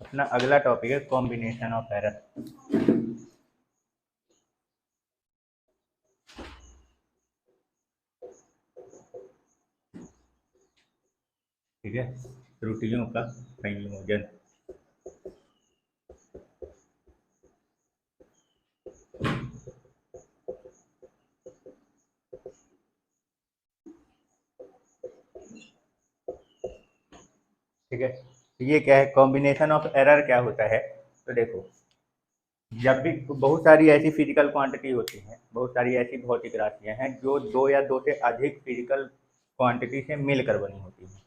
अपना अगला टॉपिक है कॉम्बिनेशन ऑफ एरर। ठीक है, त्रुटियों का संयोजन। ठीक है, ये क्या है, कॉम्बिनेशन ऑफ एरर क्या होता है? तो देखो, जब भी बहुत सारी ऐसी फिजिकल क्वांटिटी होती हैं, बहुत सारी ऐसी भौतिक राशियां हैं जो दो या दो से अधिक फिजिकल क्वांटिटी से मिलकर बनी होती हैं।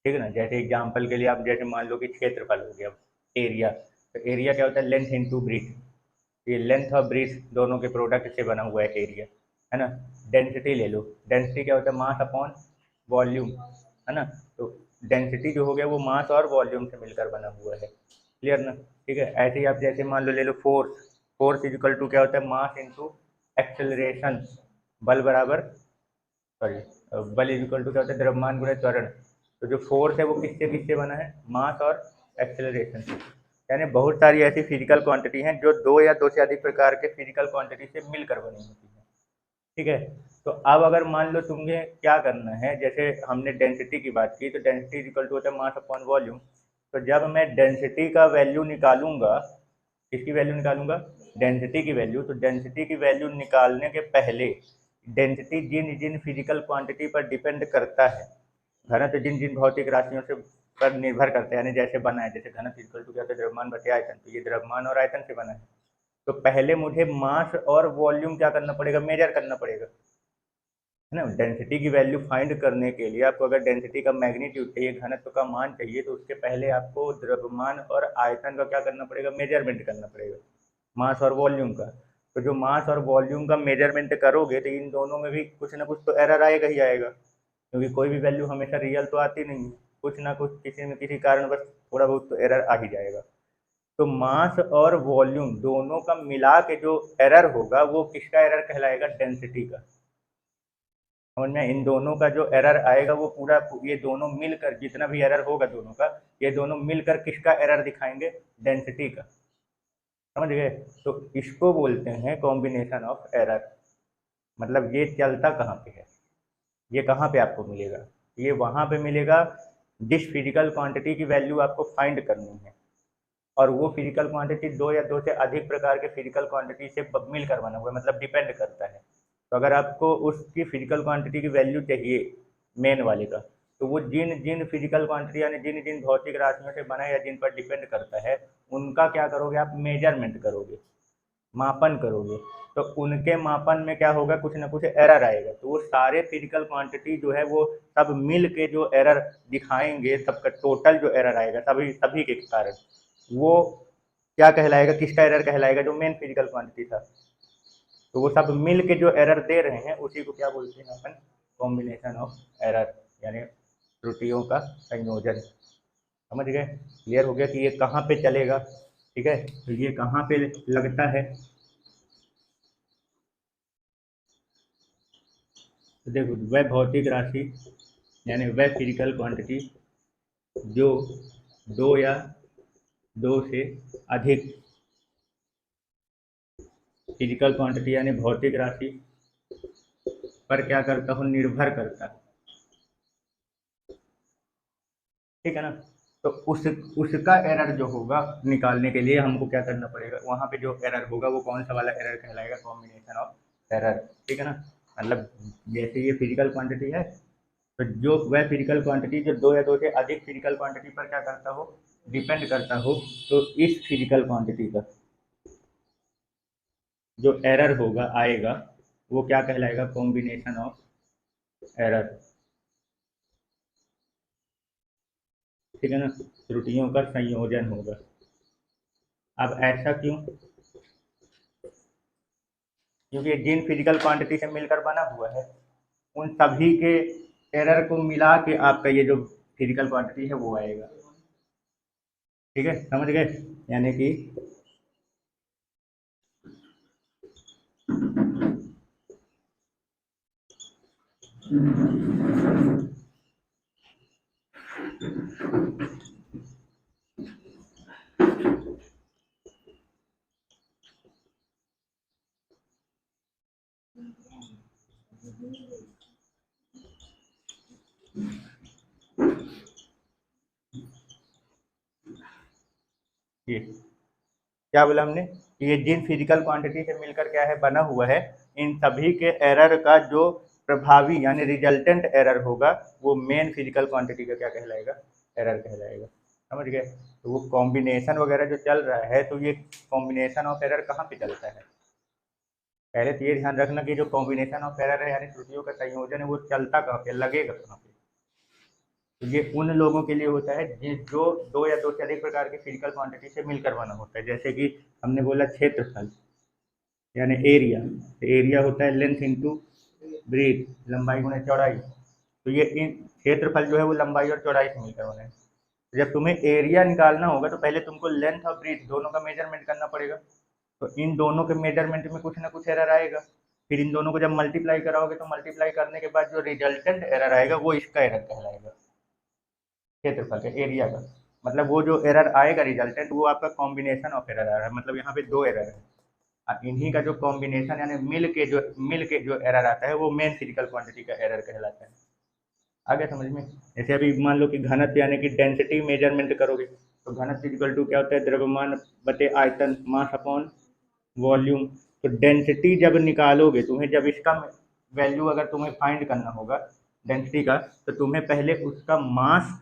ठीक है ना, जैसे एग्जांपल के लिए आप जैसे मान लो कि क्षेत्रफल हो गया, एरिया। तो एरिया क्या होता है? Length into breadth. ये लेंथ और ब्रीथ दोनों के प्रोडक्ट से बना हुआ है एरिया, है ना। डेंसिटी ले लो, डेंसिटी क्या होता है? मास अपॉन वॉल्यूम, है ना। तो डेंसिटी जो हो गया वो मास और वॉल्यूम से मिलकर बना हुआ है। क्लियर ना? ठीक है, ऐसे ही आप जैसे मान लो ले लो force. Force is equal to क्या होता है? Mass into acceleration. बल बराबर, सॉरी, बल इज इक्वल टू क्या होता है? द्रव्यमान गुणा त्वरण। तो जो फोर्स है वो किससे किससे बना है? मास और एक्सेलरेशन से। यानी बहुत सारी ऐसी फिजिकल क्वांटिटी हैं जो दो या दो से अधिक प्रकार के फिजिकल क्वांटिटी से मिलकर बनी होती है। ठीक है, तो अब अगर मान लो तुम्हें क्या करना है, जैसे हमने डेंसिटी की बात की, तो डेंसिटी इज इक्वल टू होता है मास अपॉन वॉल्यूम। तो जब मैं डेंसिटी का वैल्यू निकालूंगा, किसकी वैल्यू निकालूंगा? डेंसिटी की वैल्यू। तो डेंसिटी की वैल्यू निकालने के पहले डेंसिटी जिन जिन फिजिकल क्वांटिटी पर डिपेंड करता है, घनत्व जिन जिन भौतिक राशियों से पर निर्भर करता है, यानी जैसे बना है, जैसे घनत्व इक्वल टू क्या होता है? द्रव्यमान बटे आयतन। तो ये द्रव्यमान और आयतन से बना है। तो पहले मुझे मास और वॉल्यूम क्या करना पड़ेगा? मेजर करना पड़ेगा, है ना। डेंसिटी की वैल्यू फाइंड करने के लिए आपको अगर डेंसिटी का मैग्नीट्यूड चाहिए, घनत्व का मान चाहिए, तो उसके पहले आपको द्रव्यमान और आयतन का क्या करना पड़ेगा? मेजरमेंट करना पड़ेगा, मास और वॉल्यूम का। तो जो मास और वॉल्यूम का मेजरमेंट करोगे तो इन दोनों में भी कुछ ना कुछ तो एरर आएगा ही आएगा, क्योंकि कोई भी वैल्यू हमेशा रियल तो आती नहीं है। कुछ ना कुछ किसी न किसी कारण बस थोड़ा बहुत तो एरर आ ही जाएगा। तो मास और वॉल्यूम दोनों का मिला के जो एरर होगा वो किसका एरर कहलाएगा? डेंसिटी का। समझ में? इन दोनों का जो एरर आएगा वो पूरा, ये दोनों मिलकर जितना भी एरर होगा दोनों का, ये दोनों मिलकर किसका एरर दिखाएंगे? डेंसिटी का। समझ गए? तो इसको बोलते हैं कॉम्बिनेशन ऑफ एरर। मतलब ये चलता कहाँ पे है, ये कहाँ पे आपको मिलेगा? ये वहाँ पे मिलेगा जिस फिजिकल क्वांटिटी की वैल्यू आपको फाइंड करनी है, और वो फिजिकल क्वांटिटी दो या दो से अधिक प्रकार के फिजिकल क्वांटिटी से मिलकर बना हुआ है, मतलब डिपेंड करता है। तो अगर आपको उसकी फिजिकल क्वांटिटी की वैल्यू चाहिए, मेन वाले का, तो वो जिन जिन फिजिकल क्वांटिटी यानी जिन जिन भौतिक राशियों से बना है या जिन पर डिपेंड करता है, उनका क्या करोगे? आप मेजरमेंट करोगे, मापन करोगे। तो उनके मापन में क्या होगा? कुछ ना कुछ एरर आएगा। तो वो सारे फिजिकल क्वांटिटी जो है वो सब मिल के जो एरर दिखाएंगे, सबका टोटल जो एरर आएगा सभी सभी के कारण, वो क्या कहलाएगा? किसका एरर कहलाएगा? जो मेन फिजिकल क्वांटिटी था। तो वो सब मिल के जो एरर दे रहे हैं उसी को क्या बोलते हैं अपन? कॉम्बिनेशन ऑफ एरर, यानी त्रुटियों का संयोजन। समझ गए? क्लियर हो गया कि ये कहाँ पे चलेगा? ठीक है, तो ये कहाँ पे लगता है? तो देखो, वह भौतिक राशि यानी वह फिजिकल क्वांटिटी जो दो या दो से अधिक फिजिकल क्वांटिटी यानी भौतिक राशि पर क्या करता हूँ? निर्भर करता है। ठीक है ना। तो उसका एरर जो होगा निकालने के लिए हमको क्या करना पड़ेगा? वहाँ पे जो एरर होगा वो कौन सा वाला एरर कहलाएगा? Combination of error. ठीक है ना। मतलब जैसे ये फिजिकल क्वांटिटी है, तो जो वह फिजिकल क्वांटिटी जो दो या दो से अधिक फिजिकल क्वांटिटी पर क्या करता हो? डिपेंड करता हो। तो इस फिजिकल क्वांटिटी का जो एरर होगा आएगा वो क्या कहलाएगा? Combination of error. ठीक है ना, त्रुटियों का संयोजन होगा। अब ऐसा क्यों? क्योंकि जिन फिजिकल क्वांटिटी से मिलकर बना हुआ है उन सभी के एरर को मिला के आपका ये जो फिजिकल क्वांटिटी है वो आएगा। ठीक है, समझ गए? यानी कि ये क्या बोला हमने कि ये जिन फिजिकल क्वांटिटी से मिलकर क्या है बना हुआ है, इन सभी के एरर का जो प्रभावी यानी रिजल्टेंट एरर होगा वो मेन फिजिकल क्वांटिटी का क्या कहलाएगा, एरर कहलाएगा। समझ गए। तो वो कॉम्बिनेशन वगैरह जो चल रहा है, तो ये कॉम्बिनेशन ऑफ एरर कहाँ पे चलता है, पहले तो ये ध्यान रखना कि जो कॉम्बिनेशन ऑफ एरर है यानी त्रुटियों का संयोजन है वो चलता कहाँ पे, लगेगा कहाँ पे। तो ये उन लोगों के लिए होता है जो दो या दो से अधिक प्रकार की फिजिकल क्वांटिटी से मिलकर बना होता है। जैसे कि हमने बोला क्षेत्रफल यानी एरिया, तो एरिया होता है लेंथ इंटू ब्रीथ, लंबाई गुणे चौड़ाई। तो ये इन क्षेत्रफल जो है वो लंबाई और चौड़ाई से मिलकर बना है। तो जब तुम्हें एरिया निकालना होगा तो पहले तुमको लेंथ और ब्रीथ दोनों का मेजरमेंट करना पड़ेगा। तो इन दोनों के मेजरमेंट में कुछ ना कुछ एरर आएगा। फिर इन दोनों को जब मल्टीप्लाई कराओगे तो मल्टीप्लाई करने के बाद जो रिजल्टेंट एरर आएगा वो इसका एरर कहलाएगा, क्षेत्रफल का, एरिया का। मतलब वो जो एरर आएगा रिजल्टेंट वो आपका कॉम्बिनेशन ऑफ एरर आ रहा है, मतलब यहाँ पे दो एरर है। इन्हीं का जो कॉम्बिनेशन यानी मिल के जो एरर आता है वो मेन फिजिकल क्वांटिटी का एरर कहलाता है। आ गया समझ में। जैसे अभी मान लो कि घनत्व यानी कि डेंसिटी मेजरमेंट करोगे, तो घनत्व इक्वल टू क्या होता है, द्रव्यमान बटे आयतन, मास अपॉन वॉल्यूम। तो डेंसिटी जब निकालोगे, तुम्हें जब इसका वैल्यू अगर तुम्हें फाइंड करना होगा डेंसिटी का, तो तुम्हें पहले उसका मास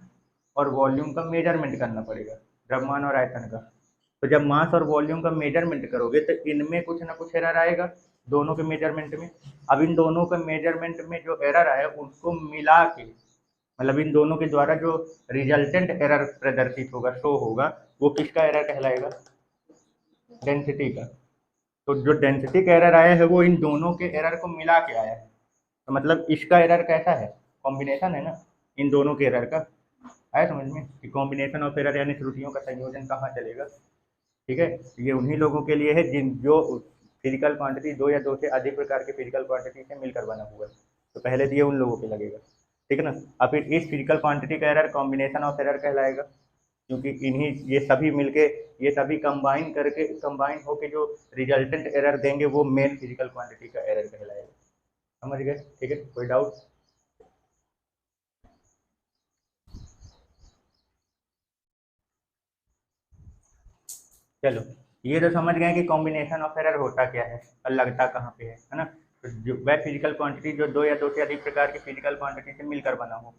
और वॉल्यूम का मेजरमेंट करना पड़ेगा, द्रव्यमान और आयतन का। तो जब मास और वॉल्यूम का मेजरमेंट करोगे तो इनमें कुछ ना कुछ एरर आएगा, दोनों के मेजरमेंट में। अब इन दोनों के मेजरमेंट में जो एरर आए उसको मिला के, मतलब इन दोनों के द्वारा जो रिजल्टेंट एरर प्रदर्शित होगा, शो होगा, वो किसका एरर कहलाएगा, डेंसिटी का। तो जो डेंसिटी का एरर आया है वो इन दोनों के एरर को मिला के आया है। तो मतलब इसका एरर कैसा है, कॉम्बिनेशन है ना इन दोनों के एरर का। आया समझ में कि कॉम्बिनेशन ऑफ एरर यानी त्रुटियों का संयोजन कहाँ चलेगा। ठीक है। ये उन्हीं लोगों के लिए है जिन जो फिजिकल क्वांटिटी दो या दो से अधिक प्रकार के फिजिकल क्वांटिटी से मिलकर बना हुआ है। तो पहले तो ये उन लोगों पे लगेगा, ठीक है ना। अब फिर इस फिजिकल क्वांटिटी का एरर कॉम्बिनेशन ऑफ एरर कहलाएगा, क्योंकि इन्हीं ये सभी मिलके, ये सभी कंबाइन करके, कंबाइन होके जो रिजल्टेंट एरर देंगे वो मेन फिजिकल क्वांटिटी का एरर कहलाएगा। समझ गए, ठीक है। कोई डाउट। चलो, ये तो समझ गए कि कॉम्बिनेशन ऑफ एरर होता क्या है और लगता कहाँ पे है ना। तो जो वह फिजिकल क्वांटिटी जो दो या दो से अधिक प्रकार की फिजिकल क्वांटिटी से मिलकर बना हो,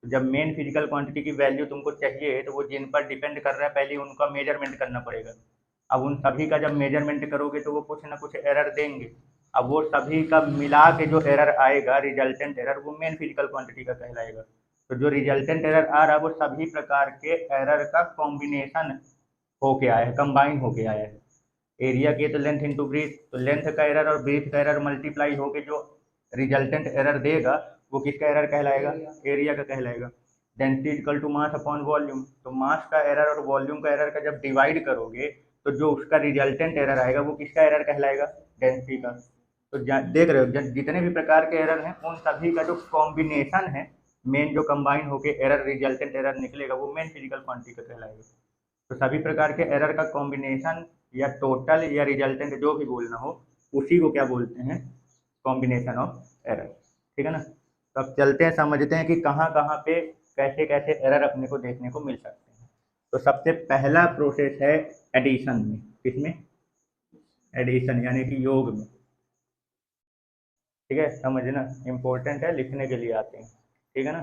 तो जब मेन फिजिकल क्वांटिटी की वैल्यू तुमको चाहिए तो वो जिन पर डिपेंड कर रहा है पहले उनका मेजरमेंट करना पड़ेगा। अब उन सभी का जब मेजरमेंट करोगे तो वो कुछ ना कुछ एरर देंगे। अब वो सभी का मिला के जो एरर आएगा रिजल्टेंट एरर, वो मेन फिजिकल क्वांटिटी का कहलाएगा। तो जो रिजल्टेंट एरर आ रहा है वो सभी प्रकार के एरर का कॉम्बिनेशन होके आया है, कंबाइन होके आया है। एरिया के तो लेंथ इंटू ब्रीथ, तो लेंथ का एरर और ब्रीथ का एरर मल्टीप्लाई होके जो रिजल्टेंट एरर देगा वो किसका एरर कहलाएगा, एरिया का कहलाएगा। Density equal to mass upon volume, तो मास का एरर और वॉल्यूम का एरर का जब डिवाइड करोगे तो जो उसका रिजल्टेंट एरर आएगा वो किसका एरर कहलाएगा, डेंसिटी का। तो देख रहे हो जितने भी प्रकार के एरर हैं उन सभी का जो कॉम्बिनेशन है, मेन जो कंबाइन होके एरर रिजल्टेंट एरर निकलेगा वो मेन फिजिकल क्वांटिटी का कहलाएगा। तो सभी प्रकार के एरर का कॉम्बिनेशन या टोटल या रिजल्टेंट जो भी बोलना हो उसी को क्या बोलते हैं, कॉम्बिनेशन ऑफ एरर। ठीक है ना। तो अब चलते हैं समझते हैं कि कहाँ कहाँ पे कैसे कैसे एरर अपने को देखने को मिल सकते हैं। तो सबसे पहला प्रोसेस है एडिशन में, किसमें, एडिशन यानी कि योग में। ठीक है, समझना इंपॉर्टेंट है, लिखने के लिए आते हैं। ठीक है ना।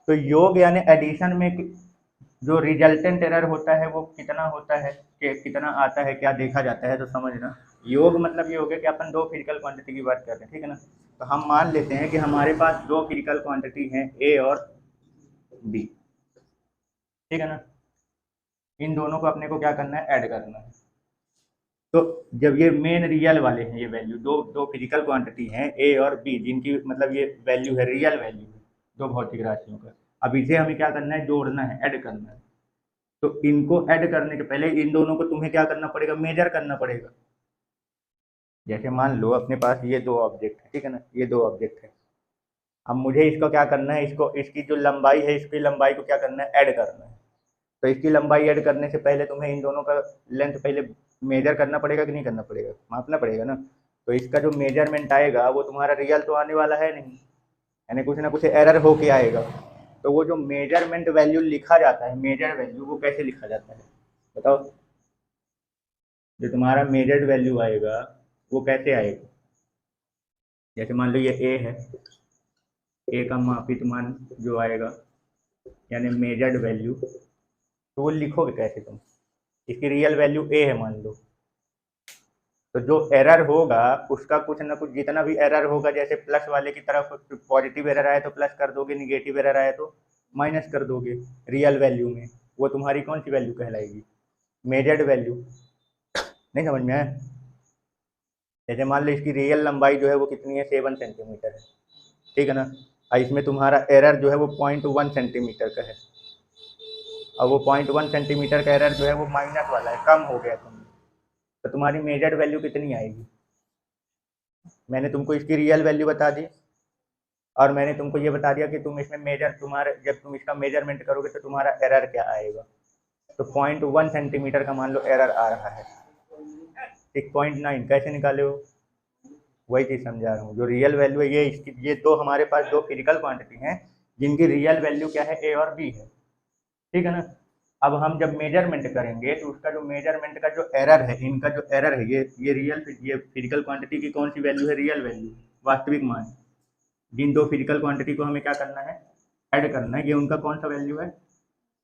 तो योग यानी एडिशन में जो रिजल्टेंट एरर होता है वो कितना होता है, कि कितना आता है, क्या देखा जाता है। तो समझना, योग मतलब ये हो गया कि अपन दो फिजिकल क्वांटिटी की बात कर रहे हैं। ठीक है ना। तो हम मान लेते हैं कि हमारे पास दो फिजिकल क्वांटिटी हैं ए और बी। ठीक है ना। इन दोनों को अपने को क्या करना है, ऐड करना है। तो जब ये मेन रियल वाले हैं, ये वैल्यू दो दो फिजिकल क्वांटिटी हैं ए और बी, जिनकी मतलब ये वैल्यू है, रियल वैल्यू है दो भौतिक राशियों का। अब इसे हमें क्या करना है, जोड़ना है, ऐड करना है। तो इनको ऐड करने के पहले इन दोनों को तुम्हें क्या करना पड़ेगा, मेजर करना पड़ेगा। जैसे मान लो अपने पास ये दो ऑब्जेक्ट है, ठीक है ना, ये दो ऑब्जेक्ट है। अब मुझे इसको क्या करना है, इसको, इसकी जो लंबाई है, इसकी लंबाई को क्या करना है, ऐड करना है। तो इसकी लंबाई ऐड करने से पहले तुम्हें इन दोनों का लेंथ पहले मेजर करना पड़ेगा कि नहीं करना पड़ेगा, मापना पड़ेगा ना। तो इसका जो मेजरमेंट आएगा वो तुम्हारा रियल तो आने वाला है नहीं, यानी कुछ ना कुछ एरर होके आएगा। तो वो जो मेजरमेंट वैल्यू लिखा जाता है, मेजर वैल्यू, वो कैसे लिखा जाता है बताओ? जो तुम्हारा मेजर्ड वैल्यू आएगा वो कैसे आएगा? जैसे मान लो ये ए है, ए का मापित मान जो आएगा यानी मेजर्ड वैल्यू, तो वो लिखोगे कैसे तुम? इसकी रियल वैल्यू ए है मान लो, तो जो एरर होगा उसका कुछ ना कुछ, जितना भी एरर होगा, जैसे प्लस वाले की तरफ पॉजिटिव एरर आए तो प्लस कर दोगे, निगेटिव एरर आए तो माइनस कर दोगे रियल वैल्यू में। वो तुम्हारी कौन सी वैल्यू कहलाएगी? Measured value. नहीं समझ में आया? जैसे मान लो इसकी रियल लंबाई जो है वो कितनी है, 7 सेंटीमीटर है, ठीक है ना? और इसमें तुम्हारा एरर जो है वो 0.1 सेंटीमीटर का है, और वो 0.1 सेंटीमीटर का एरर जो है वो माइनस वाला है, कम हो गया तुम, तो तुम्हारी मेजर्ड वैल्यू कितनी आएगी? मैंने तुमको इसकी रियल वैल्यू बता दी, और मैंने तुमको ये बता दिया कि तुम इसमें तुम्हारे जब तुम इसका मेजरमेंट करोगे तो तुम्हारा एरर क्या आएगा। तो 0.1 सेंटीमीटर का मान लो एरर आ रहा है, 6.9 कैसे निकाले हो? वही चीज़ समझा रहा हूँ। जो रियल वैल्यू है ये दो हमारे पास दो फिजिकल क्वांटिटी हैं जिनकी रियल वैल्यू क्या है, ए और बी है, ठीक है ना? अब हम जब मेजरमेंट करेंगे तो उसका जो मेजरमेंट का जो एरर है, इनका जो एरर है, ये फिजिकल क्वांटिटी की कौन सी वैल्यू है? रियल वैल्यू, वास्तविक मान। जिन दो फिजिकल क्वांटिटी को हमें क्या करना है? ऐड करना है। ये उनका कौन सा वैल्यू है?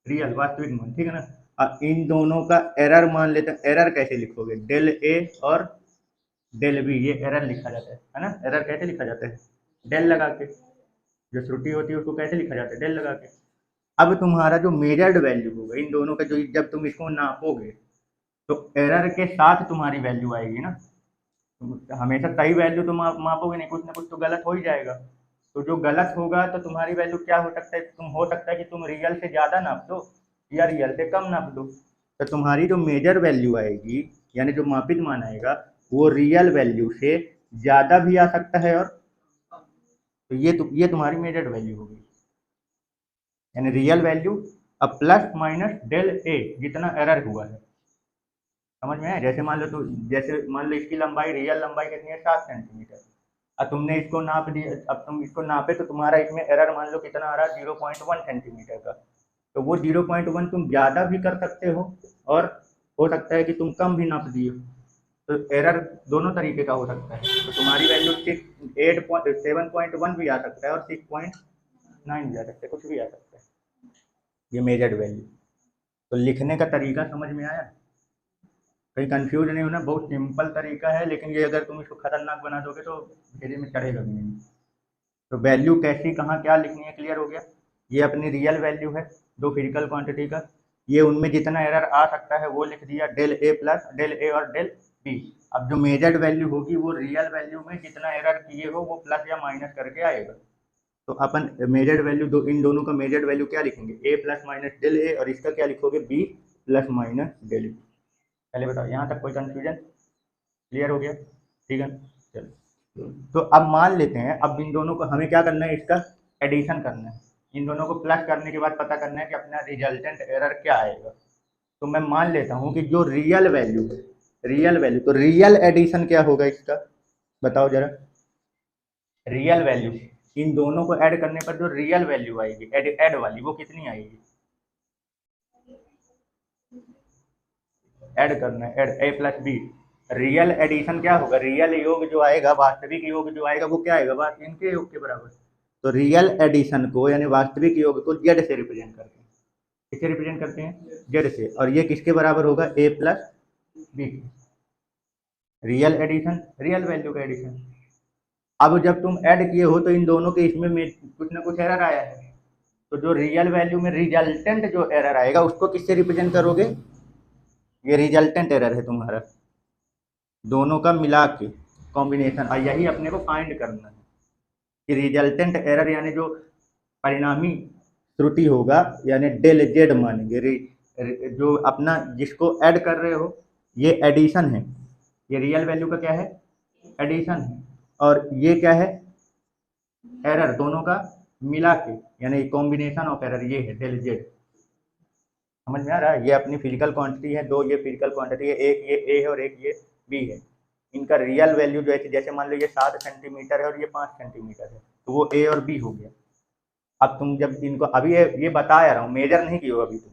रियल, वास्तविक मान, ठीक है ना? अब इन दोनों का एरर मान लेते हैं। एरर कैसे लिखोगे? डेल ए और डेल बी, ये एरर लिखा जाता है ना? एरर कैसे लिखा जाता है? डेल लगा के। जो त्रुटि होती है उसको कैसे लिखा जाता है? डेल लगा के। अब तुम्हारा जो मेजर्ड वैल्यू होगा इन दोनों का, जो जब तुम इसको नापोगे तो एरर के साथ तुम्हारी वैल्यू आएगी ना। हमेशा सही वैल्यू तुम मापोगे नहीं, कुछ ना कुछ तो गलत हो ही जाएगा। तो जो गलत होगा तो तुम्हारी वैल्यू क्या हो सकता है? हो सकता है कि तुम रियल से ज़्यादा नाप दो या रियल से कम नाप दो। तो तुम्हारी जो मेजर वैल्यू आएगी यानी जो मापित मान आएगा वो रियल वैल्यू से ज़्यादा भी आ सकता है, और तो ये तुम्हारी मेजर्ड वैल्यू होगी, यानी रियल वैल्यू अब प्लस माइनस डेल ए जितना एरर हुआ है। समझ में आया? जैसे मान लो इसकी लंबाई, रियल लंबाई कितनी है? 7 सेंटीमीटर। अब तुमने इसको नाप दिया, अब तुम इसको नापे तो तुम्हारा इसमें एरर मान लो कितना आ रहा है? 0.1 सेंटीमीटर का। तो वो 0.1 तुम ज़्यादा भी कर सकते हो, और हो सकता है कि तुम कम भी नाप दिए। तो एरर दोनों तरीके का हो सकता है। तो तुम्हारी वैल्यू 7.1 भी आ सकता है और 6.9 भी आ सकता है, कुछ भी आ सकता है। ये मेजर्ड वैल्यू। तो लिखने का तरीका समझ में आया? कहीं कंफ्यूज नहीं होना, बहुत सिंपल तरीका है, लेकिन ये अगर तुम इसको खतरनाक बना दोगे तो घेरे में चढ़ेगा भी नहीं। तो वैल्यू कैसी, कहाँ क्या लिखनी है, क्लियर हो गया? ये अपनी रियल वैल्यू है दो फिजिकल क्वांटिटी का, ये उनमें जितना एरर आ सकता है वो लिख दिया, del A plus del A और डेल बी। अब जो मेजर्ड वैल्यू होगी वो रियल वैल्यू में जितना एरर किए हो वो प्लस या माइनस करके आएगा। तो अपन मेजर्ड वैल्यू इन दोनों का मेजर्ड वैल्यू क्या लिखेंगे? A plus minus del A, और इसका क्या लिखोगे? B plus minus del B. पहले बताओ, यहाँ तक कोई कंफ्यूजन? क्लियर हो गया? ठीक है, चलो। तो अब मान लेते हैं, अब इन दोनों को हमें क्या करना है? इसका एडिशन करना है। इन दोनों को प्लस करने के बाद पता करना है कि अपना रिजल्टेंट एरर क्या आएगा। तो मैं मान लेता हूँ कि जो रियल वैल्यू है, रियल वैल्यू, तो रियल एडिशन क्या होगा इसका? बताओ जरा। रियल वैल्यू, इन दोनों को ऐड करने पर जो रियल वैल्यू आएगी, ऐड वाली, वो कितनी आएगी? ऐड करना है, add A plus B. Real addition क्या होगा? रियल योग जो आएगा, वास्तविक योग जो आएगा वो क्या आएगा? बस इनके योग के बराबर। तो रियल एडिशन को यानी वास्तविक योग को जेड से रिप्रेजेंट करते हैं। किससे रिप्रेजेंट करते हैं? जेड से। और ये किसके बराबर होगा? A plus B. Real addition, real value का एडिशन। अब जब तुम ऐड किए हो तो इन दोनों के इसमें कुछ ना कुछ एरर आया है, तो जो रियल वैल्यू में रिजल्टेंट जो एरर आएगा उसको किससे रिप्रेजेंट करोगे? ये रिजल्टेंट एरर है तुम्हारा, दोनों का मिला के कॉम्बिनेशन, और यही अपने को फाइंड करना है कि रिजल्टेंट एरर यानी जो परिणामी त्रुटि होगा, यानी डेल जेड मानेंगे। जो अपना जिसको ऐड कर रहे हो ये एडिशन है, ये रियल वैल्यू का क्या है? एडिशन है। और ये क्या है? एरर, दोनों का मिला के यानी कॉम्बिनेशन ऑफ एरर, ये है डेल जेड। समझ में आ रहा है? ये अपनी फिजिकल क्वांटिटी है, दो ये फिजिकल क्वांटिटी है, एक ये ए है और एक ये बी है। इनका रियल वैल्यू जो है, जैसे मान लो ये 7 सेंटीमीटर है और ये 5 सेंटीमीटर है, तो वो ए और बी हो गया। अब तुम जब इनको अभी ये बता रहा हूँ, मेजर नहीं किए हो अभी तुम,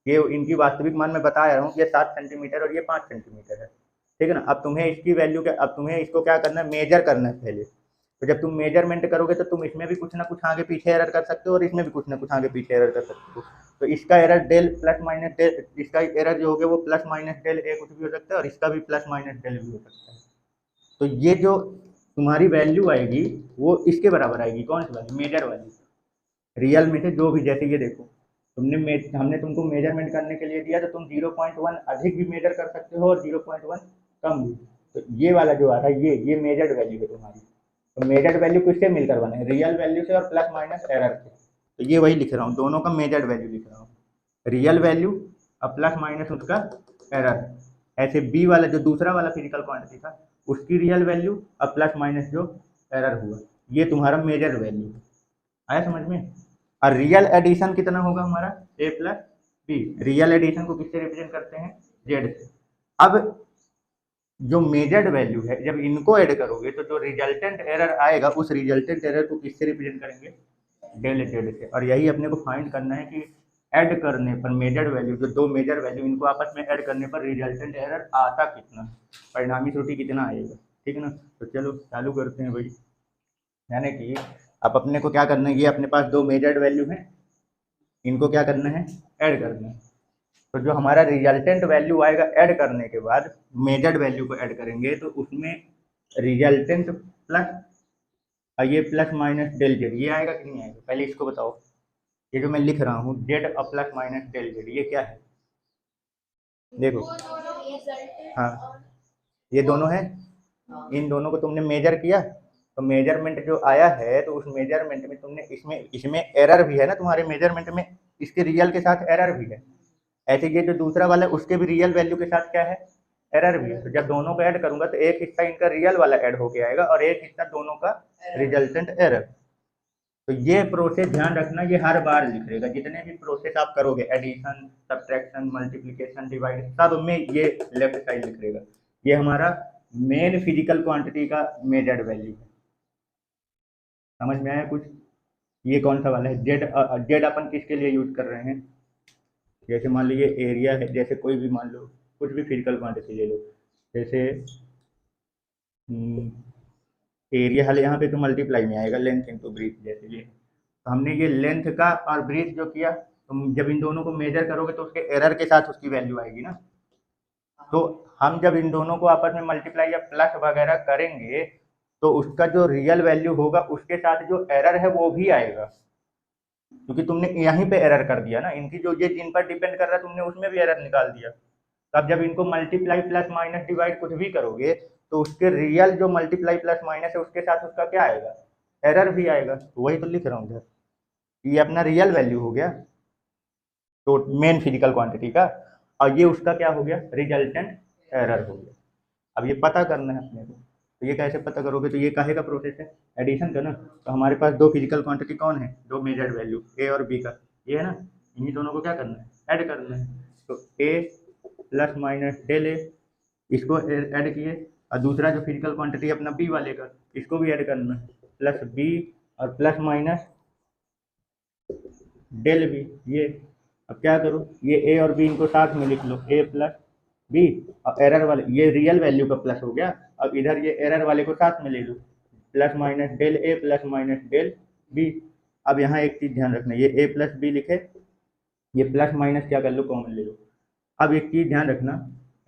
ये इनकी वास्तविक मान मैं बता रहा हूँ, ये 7 सेंटीमीटर और ये 5 सेंटीमीटर है, ठीक है ना। अब तुम्हें इसकी वैल्यू क्या, अब तुम्हें इसको क्या करना है, मेजर करना है पहले। तो जब तुम मेजरमेंट करोगे तो तुम इसमें भी कुछ ना कुछ आगे पीछे एरर कर सकते हो और इसमें भी कुछ ना कुछ आगे पीछे एरर कर सकते हो। तो इसका error del plus minus del, इसका एरर जो हो गया वो प्लस माइनस डेल ए कुछ भी हो सकता है और इसका भी प्लस माइनस डेल भी हो सकता है। तो ये जो तुम्हारी वैल्यू आएगी वो इसके बराबर आएगी, कौन सी वाली, मेजर वाली। रियल में से जो भी, जैसे ये देखो हमने तुमको मेजरमेंट करने के लिए दिया, तो तुम 0.1 अधिक भी मेजर कर सकते हो और 0.1 कम भी। तो ये वाला जो आ रहा है ये मेजर्ड वैल्यू है तुम्हारी। तो मेजर्ड वैल्यू किससे मिलकर बना है, रियल वैल्यू से और प्लस माइनस एरर से। तो ये वही लिख रहा हूँ, दोनों का मेजर्ड वैल्यू लिख रहा हूँ, रियल वैल्यू और प्लस माइनस उसका एरर। ऐसे बी वाला जो दूसरा वाला फिजिकल क्वांटिटी था उसकी रियल वैल्यू और प्लस माइनस जो एरर हुआ, ये तुम्हारा मेजर वैल्यू है। आया समझ में। और रियल एडिशन कितना होगा हमारा, ए प्लस बी। रियल एडिशन को किससे रिप्रेजेंट करते हैं, जेड से। अब जो मेजर्ड वैल्यू है, जब इनको ऐड करोगे तो जो रिजल्टेंट एरर आएगा उस रिजल्टेंट एरर को किससे रिप्रेजेंट करेंगे, डेल जेड से। और यही अपने को फाइंड करना है कि ऐड करने पर मेजर्ड वैल्यू, जो दो मेजर वैल्यू इनको आपस में ऐड करने पर रिजल्टेंट एरर आता कितना, परिणामी त्रुटि कितना आएगा, ठीक है ना। तो चलो चालू करते हैं भाई। यानी कि अब अपने को क्या करना है, ये अपने पास दो मेजर्ड वैल्यू हैं, इनको क्या करना है, ऐड करना है। तो जो हमारा रिजल्टेंट वैल्यू आएगा ऐड करने के बाद, मेजर्ड वैल्यू को ऐड करेंगे तो उसमें रिजल्टेंट प्लस ये प्लस माइनस डेल जेड, ये आएगा कि नहीं आएगा, पहले इसको बताओ। ये जो मैं लिख रहा हूँ जेड और प्लस माइनस डेल जेड, ये क्या है, देखो। हाँ, ये दोनों है, इन दोनों को तुमने मेजर किया, तो मेजरमेंट जो आया है तो उस मेजरमेंट में तुमने इसमें इसमें एरर भी है ना, तुम्हारे मेजरमेंट में इसके रियल के साथ एरर भी है। ऐसे ये जो दूसरा वाला है उसके भी रियल वैल्यू के साथ क्या है, एरर भी है। तो जब दोनों को ऐड करूंगा तो एक हिस्सा इनका रियल वाला ऐड होके आएगा और एक हिस्सा दोनों का रिजल्टेंट एरर। तो ये प्रोसेस ध्यान रखना, ये हर बार लिखेगा, जितने भी प्रोसेस आप करोगे, एडिशन, सब्ट्रैक्शन, मल्टीप्लिकेशन, डिवाइड, सब में ये लेफ्ट साइड लिखेगा। ये हमारा मेन फिजिकल क्वांटिटी का मेजर्ड वैल्यू है। समझ में आया कुछ। ये कौन सा वाला है, जेड। जेड अपन किसके लिए यूज कर रहे हैं, जैसे मान लीजिए एरिया है, जैसे कोई भी मान लो कुछ भी फिजिकल क्वांटिटी ले लो, जैसे एरिया हल यहाँ पे तो मल्टीप्लाई में आएगा, लेंथ इंटू ब्रीथ, जैसे ये। तो हमने ये लेंथ का और ब्रीथ जो किया, तो जब इन दोनों को मेजर करोगे तो उसके एरर के साथ उसकी वैल्यू आएगी ना। तो हम जब इन दोनों को आपस में मल्टीप्लाई या प्लस वगैरह करेंगे तो उसका जो रियल वैल्यू होगा उसके साथ जो एरर है वो भी आएगा, क्योंकि तुमने यहीं पे एरर कर दिया ना, इनकी जो ये जिन पर डिपेंड कर रहा है तुमने उसमें भी एरर निकाल दिया। तो अब जब इनको मल्टीप्लाई प्लस माइनस डिवाइड कुछ भी करोगे तो उसके रियल जो मल्टीप्लाई प्लस माइनस है उसके साथ उसका क्या आएगा, एरर भी आएगा। तो वही तो लिख रहा हूँ इधर, ये अपना रियल वैल्यू हो गया तो मेन फिजिकल क्वांटिटी का, और ये उसका क्या हो गया, रिजल्टेंट एरर हो गया। अब ये पता करना है अपने को, तो ये कैसे पता करोगे, तो ये काहे का प्रोसेस है, एडिशन का ना। तो हमारे पास दो फिजिकल क्वांटिटी कौन है, दो मेजर्ड वैल्यू ए और बी का, ये है ना, इन्हीं दोनों को क्या करना है, ऐड करना है। तो ए प्लस माइनस डेल ए, इसको ऐड किए, और दूसरा जो फिजिकल क्वांटिटी अपना बी वाले का, इसको भी ऐड करना है, प्लस बी और प्लस माइनस डेल बी, ये। अब क्या करो, ये ए और बी इनको साथ में लिख लो, ए प्लस बी, और एरर वाले ये रियल वैल्यू का प्लस हो गया, अब इधर ये एरर वाले को साथ में ले लो, plus minus del A plus minus del B. अब यहाँ एक चीज़ ध्यान रखना, ये ए प्लस बी लिखे, ये प्लस माइनस क्या कर लो, कॉमन ले लो। अब एक चीज़ ध्यान रखना,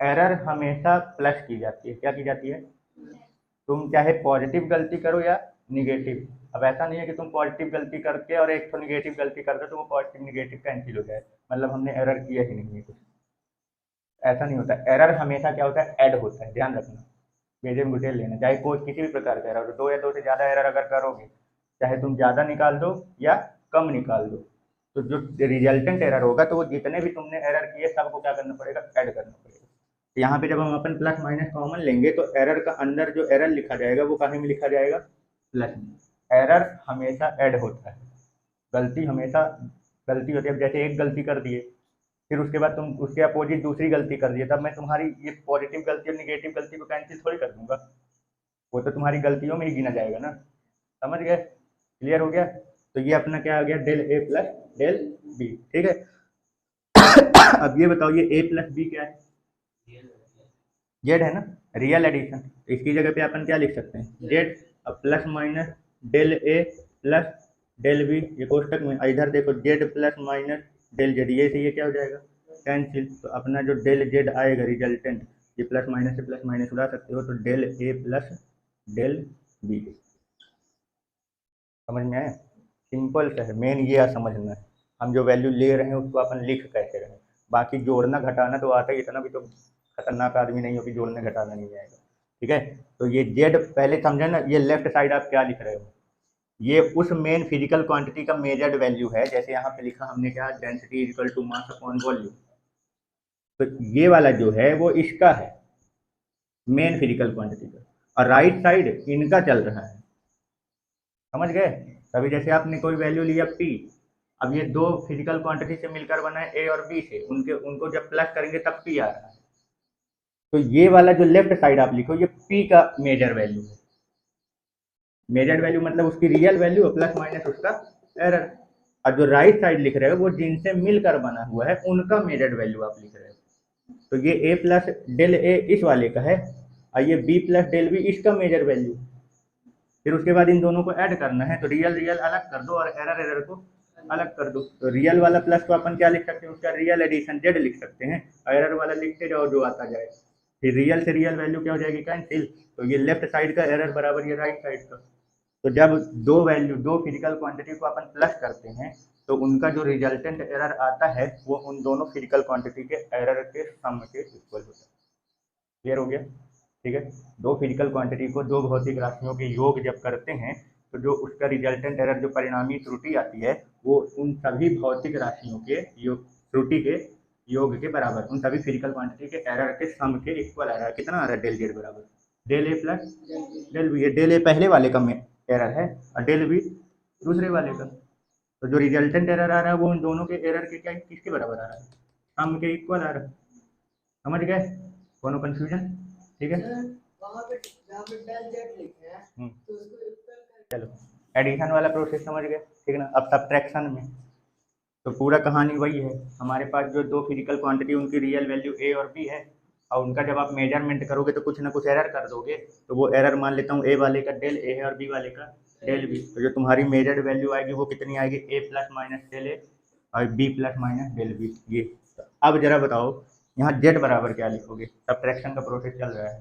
एरर हमेशा प्लस की जाती है, क्या की जाती है, तुम चाहे पॉजिटिव गलती करो या निगेटिव। अब ऐसा नहीं है कि तुम पॉजिटिव गलती करके और एक तो निगेटिव गलती कर दो तो वो पॉजिटिव निगेटिव कैंसिल हो जाए, मतलब हमने एरर किया ही नहीं है कुछ, ऐसा नहीं होता। एरर हमेशा क्या होता है, ऐड होता है, ध्यान रखना, बेजेम गुटेल लेना, चाहे कोई किसी भी प्रकार का एरर, दो या दो से ज़्यादा एरर अगर करोगे, चाहे तुम ज़्यादा निकाल दो या कम निकाल दो, तो जो रिजल्टेंट एरर होगा तो वो जितने भी तुमने एरर किए सबको क्या करना पड़ेगा, ऐड करना पड़ेगा। तो यहाँ पे जब हम अपन प्लस माइनस कॉमन लेंगे तो एरर का अंदर जो एरर लिखा जाएगा वो कहीं में लिखा जाएगा, प्लस में। एरर हमेशा ऐड होता है, गलती हमेशा गलती होती है। अब जैसे एक गलती कर दिए फिर उसके बाद तुम उसके अपोजिट दूसरी गलती कर दिए, तब मैं तुम्हारी ये पॉजिटिव गलती और निगेटिव गलती को कैंसिल थोड़ी कर दूंगा, वो तो तुम्हारी गलतियों में ही गिना जाएगा ना। समझ गए? क्लियर हो गया? तो ये अपना क्या आ गया, del A plus del B. ठीक है, अब ये बताओ ये ए प्लस बी क्या है? जेड है ना, रियल एडिशन। तो इसकी जगह पे अपन क्या लिख सकते हैं, जेड। अब plus minus del A plus del B, ये कोष्टक में। इधर देखो Z plus minus del Z, ये से ये क्या हो जाएगा, कैंसिल। तो अपना जो डेल जेड आएगा रिजल्टेंट, ये प्लस माइनस से प्लस माइनस उड़ा सकते हो, तो del A plus del B. समझ में आया? सिंपल सा है, मेन ये समझना है हम जो वैल्यू ले रहे हैं उसको अपन लिख कैसे रहे हैं। बाकी जोड़ना घटाना तो आता ही, इतना भी तो खतरनाक आदमी नहीं हो कि जोड़ने घटाना नहीं आएगा। ठीक है, तो ये जेड पहले समझे ना, ये लेफ्ट साइड आप क्या लिख रहे हो, ये उस मेन फिजिकल क्वांटिटी का मेजर्ड वैल्यू है। जैसे यहाँ पे लिखा हमने क्या, density equal to mass upon volume. तो ये वाला जो है वो इसका है, मेन फिजिकल क्वांटिटी का, और राइट साइड इनका चल रहा है। समझ गए? तभी जैसे आपने कोई वैल्यू लिया P, अब ये दो फिजिकल क्वांटिटी से मिलकर बना है A और B से, उनको जब प्लस करेंगे तब P आ रहा है। तो ये वाला जो लेफ्ट साइड आप लिखो, ये P का मेजर वैल्यू है। मेजर वैल्यू मतलब उसकी रियल वैल्यू प्लस माइनस उसका एरर। और जो राइट साइड लिख रहे हो वो जिनसे मिलकर बना हुआ है उनका मेजर वैल्यू आप लिख रहे हो। तो ये A प्लस डेल ए इस वाले का है, और ये B प्लस डेल बी इसका मेजर वैल्यू। फिर उसके बाद इन दोनों को ऐड करना है, तो रियल रियल अलग कर दो और एरर एरर को अलग कर दो। तो रियल वाला प्लस को अपन क्या लिख सकते हैं, उसका रियल एडिशन जेड लिख सकते हैं, और एरर वाला लिखते जाओ जो आता जाए। फिर रियल से रियल वैल्यू क्या हो जाएगी, कैंसिल। तो ये लेफ्ट साइड का एरर बराबर ये राइट साइड का। तो जब दो वैल्यू, दो फिजिकल क्वांटिटी को अपन प्लस करते हैं तो उनका जो रिजल्टेंट एरर आता है वो उन दोनों फिजिकल क्वांटिटी के एरर के सम के इक्वल होता है। क्लियर हो गया? ठीक है, दो फिजिकल क्वांटिटी को, दो भौतिक राशियों के योग जब करते हैं तो जो उसका रिजल्टेंट एरर, जो परिणामी त्रुटि आती है, वो उन सभी भौतिक राशियों के योग, त्रुटि के योग के बराबर, उन सभी फिजिकल क्वांटिटी के एरर के सम के इक्वल आ रहा है। कितना आ रहा है, डेल जेड बराबर del A plus del B. ये डेल ए पहले वाले का एरर है और डेल बी दूसरे वाले का। तो जो रिजल्टेंट एरर आ रहा है वो उन दोनों के एरर के क्या, किसके बराबर आ रहा है, सम के इक्वल आ रहा है। समझ गए? कोनो कंफ्यूजन? ठीक है, चलो एडिशन वाला प्रोसेस समझ गए, ठीक है ना। अब सब्ट्रैक्शन में तो पूरा कहानी वही है, हमारे पास जो दो फिजिकल क्वांटिटी उनकी रियल वैल्यू ए और बी है, और उनका जब आप मेजरमेंट करोगे तो कुछ ना कुछ एरर कर दोगे। तो वो एरर मान लेता हूँ ए वाले का डेल ए है और बी वाले का डेल बी। तो जो तुम्हारी मेजर्ड वैल्यू आएगी वो कितनी आएगी, A plus minus del A और B plus minus del B. ये तो अब जरा बताओ यहाँ जेड बराबर क्या लिखोगे, सब्ट्रैक्शन का प्रोसेस चल रहा है।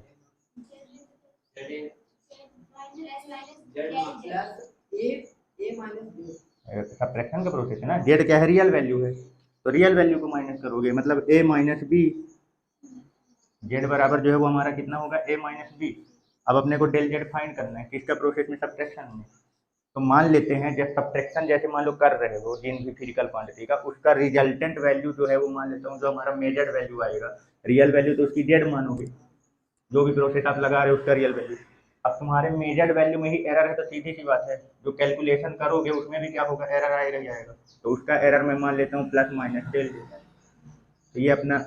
सब्ट्रैक्शन का प्रोसेस है ना, जेड क्या है, रियल वैल्यू है, तो रियल वैल्यू को माइनस करोगे, मतलब ए माइनस बी। जेड बराबर जो है वो हमारा कितना होगा, ए माइनस बी। अब अपने को डेल जेड फाइंड करना है, किसका प्रोसेस में, सब्ट्रैक्शन में। तो मान लेते हैं जब सब्ट्रैक्शन जैसे मान लो कर रहे हो जिन भी फिजिकल क्वांटिटी का, उसका रिजल्टेंट वैल्यू जो है वो मान लेता हूँ जो हमारा मेजर्ड वैल्यू आएगा, रियल वैल्यू तो उसकी जेड मानोगे, जो भी प्रोसेस आप लगा रहे हो उसका रियल वैल्यू। अब तुम्हारे मेजर्ड वैल्यू में ही एरर है तो सीधी सी बात है जो कैलकुलेशन करोगे उसमें भी क्या होगा, एरर आएगा ही आएगा। तो उसका एरर मैं मान लेता हूँ प्लस माइनस डेल। तो ये अपना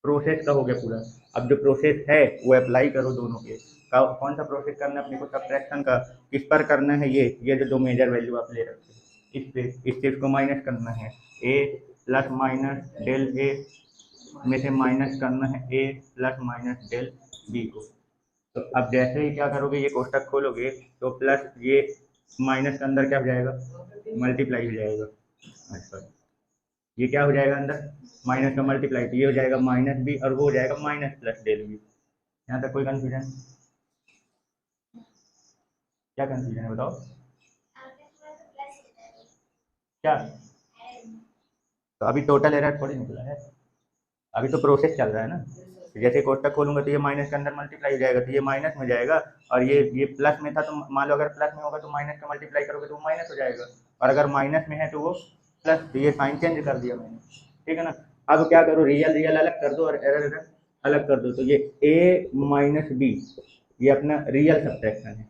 प्रोसेस का हो गया पूरा। अब जो प्रोसेस है वो अप्लाई करो दोनों के। कौन सा प्रोसेस करना है अपने को, सब्ट्रैक्शन का। किस पर करना है, ये जो दो मेजर वैल्यू आप ले रखे हैं इस पे, इससे इसको माइनस करना है। ए प्लस माइनस डेल ए में से माइनस करना है ए प्लस माइनस डेल बी को। तो अब जैसे ही क्या करोगे, ये कोष्टक खोलोगे तो प्लस ये माइनस के अंदर क्या हो जाएगा, मल्टीप्लाई हो जाएगा। अच्छा, ये क्या हो जाएगा अंदर, माइनस का मल्टीप्लाई, तो ये हो जाएगा माइनस बी और वो हो जाएगा माइनस प्लस डेल बी। यहाँ तक कोई कंफ्यूजन? क्या कंफ्यूजन है बताओ क्या? तो अभी टोटल एरर थोड़ी निकला है, अभी तो प्रोसेस चल रहा है ना। तो जैसे कोष्टक खोलूंगा तो ये माइनस के अंदर मल्टीप्लाई हो जाएगा, तो ये माइनस में जाएगा, और ये प्लस में था तो मान लो अगर प्लस में होगा तो माइनस का मल्टीप्लाई करोगे तो वो माइनस हो जाएगा, और अगर माइनस में है तो वो प्लस। तो ये साइन चेंज कर दिया मैंने, ठीक है ना। अब क्या करो, रियल रियल अलग कर दो और एरर एरर अलग कर दो। तो ये ए माइनस बी ये अपना रियल सब्ट्रैक्शन है,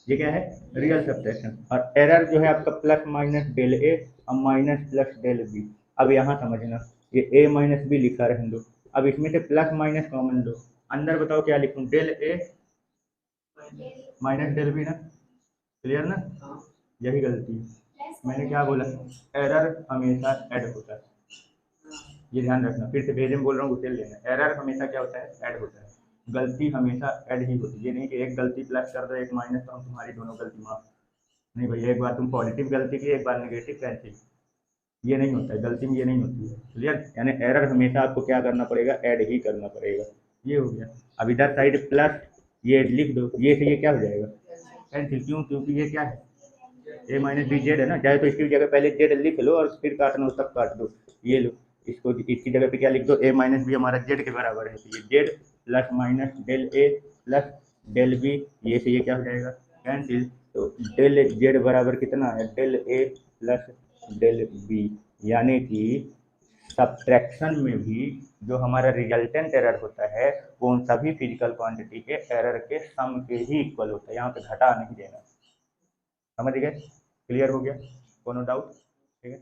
ये क्या है, रियल सब्ट्रैक्शन। और एरर जो है आपका प्लस माइनस डेल ए और माइनस प्लस डेल बी। अब यहाँ समझना, ये ए माइनस बी लिखा रहने दो। अब इसमें से प्लस माइनस कॉमन लो, अंदर बताओ क्या लिखूं, del A minus del B ना, क्लियर ना? यही गलती है, मैंने क्या बोला, एरर हमेशा ऐड होता है, ये ध्यान रखना, फिर से भेजे में बोल रहा हूँ उसे लेना, एरर हमेशा क्या होता है, ऐड होता है, गलती हमेशा ऐड ही होती है। ये नहीं कि एक गलती प्लस कर दो एक माइनस तो हम तुम्हारी दोनों गलती माफ, नहीं भैया, एक बार तुम पॉजिटिव गलती की एक बार नेगेटिव कैंसिल, ये नहीं होता है, गलती में ये नहीं होती है, क्लियर? यानी एरर हमेशा आपको क्या करना पड़ेगा, ऐड ही करना पड़ेगा। ये हो गया। अब इधर साइड प्लस ये लिख दो, ये से ये क्या हो जाएगा, कैंसिल, क्यों? क्योंकि ये क्या है, ए माइनस बी जेड है ना, चाहे तो इसकी जगह पहले जेड लिख लो और फिर काटना हो तब काट दो, ये लो, इसको इसकी जगह पे क्या लिख दो, ए माइनस बी हमारा जेड के बराबर है, तो ये Z plus minus del A plus del B, ये से ये क्या हो जाएगा, कैंसिल। तो डेल जेड बराबर कितना है, del A plus del B, यानी कि सब्ट्रैक्शन में भी जो हमारा रिजल्टेंट एरर होता है वो उन सभी फिजिकल क्वांटिटी के एरर के सम के ही इक्वल होता है, यहाँ पे घटा नहीं देना, समझ गए? क्लियर हो गया? कोनो डाउट? ठीक है।